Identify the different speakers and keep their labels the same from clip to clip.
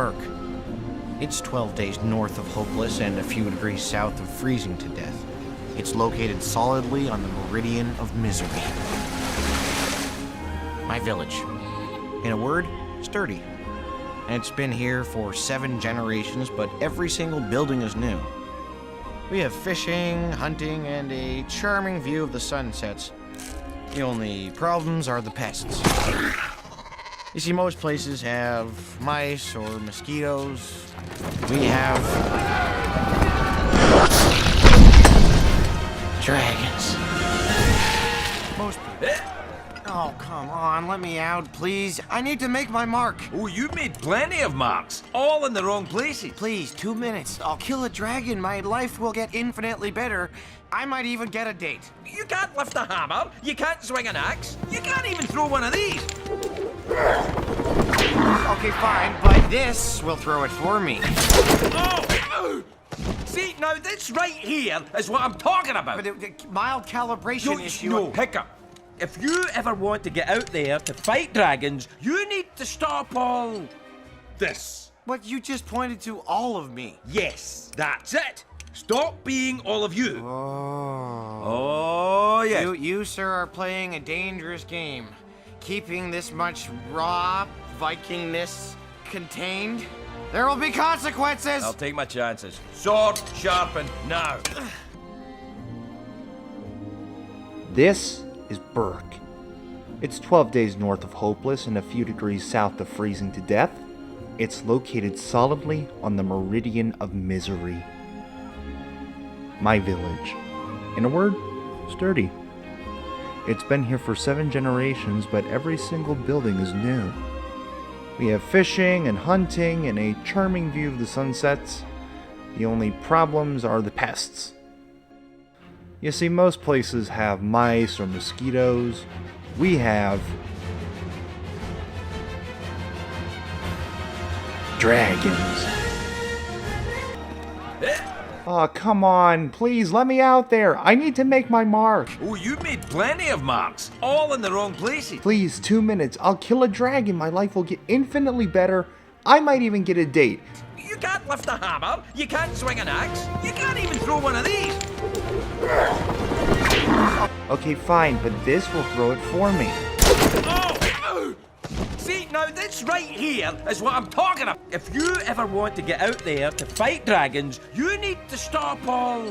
Speaker 1: Berk. It's 12 days north of hopeless and a few degrees south of freezing to death. It's located solidly on the meridian of misery. My village. In a word, sturdy. And it's been here for 7 generations, but every single building is new. We have fishing, hunting, and a charming view of the sunsets. The only problems are the pests. You see, most places have mice or mosquitoes. We have dragons. Most people. Oh, come on, let me out, please. I need to make my mark.
Speaker 2: Oh, you've made plenty of marks, all in the wrong places.
Speaker 1: Please, 2 minutes. I'll kill a dragon. My life will get infinitely better. I might even get a date.
Speaker 2: You can't lift a hammer, you can't swing an axe, you can't even throw one of these.
Speaker 1: Okay, fine, but this will throw it for me.
Speaker 2: Oh! See, now this right here is what I'm talking about.
Speaker 1: But mild calibration issue.
Speaker 2: No, Hiccup. If you ever want to get out there to fight dragons, you need to stop all this.
Speaker 1: What, you just pointed to all of me?
Speaker 2: Yes, that's it. Stop being all of you.
Speaker 1: Oh.
Speaker 2: Oh, yes.
Speaker 1: You, sir, are playing a dangerous game. Keeping this much raw Vikingness contained. There will be consequences.
Speaker 2: I'll take my chances. Sword sharpened now.
Speaker 3: This is Berk. It's 12 days north of hopeless and a few degrees south of freezing to death. It's located solidly on the meridian of misery. My village. In a word, sturdy. It's been here for 7 generations, but every single building is new. We have fishing and hunting and a charming view of the sunsets. The only problems are the pests. You see, most places have mice or mosquitoes. We have dragons. Oh, come on. Please, let me out there. I need to make my mark.
Speaker 2: Oh, you've made plenty of marks, all in the wrong places.
Speaker 3: Please, 2 minutes. I'll kill a dragon. My life will get infinitely better. I might even get a date.
Speaker 2: You can't lift a hammer, you can't swing an axe, you can't even throw one of these.
Speaker 3: Okay, fine, but this will throw it for me.
Speaker 2: Oh! See, now this right here is what I'm talking about. If you ever want to get out there to fight dragons, you need to stop all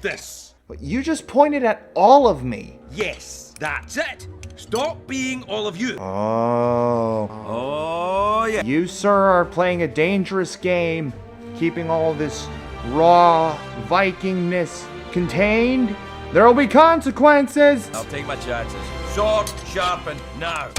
Speaker 2: this.
Speaker 3: But you just pointed at all of me.
Speaker 2: Yes, that's it. Stop being all of you.
Speaker 3: Oh.
Speaker 2: Oh, yeah.
Speaker 3: You, sir, are playing a dangerous game, keeping all this raw Vikingness contained. There will be consequences.
Speaker 2: I'll take my chances. Sword sharpened now.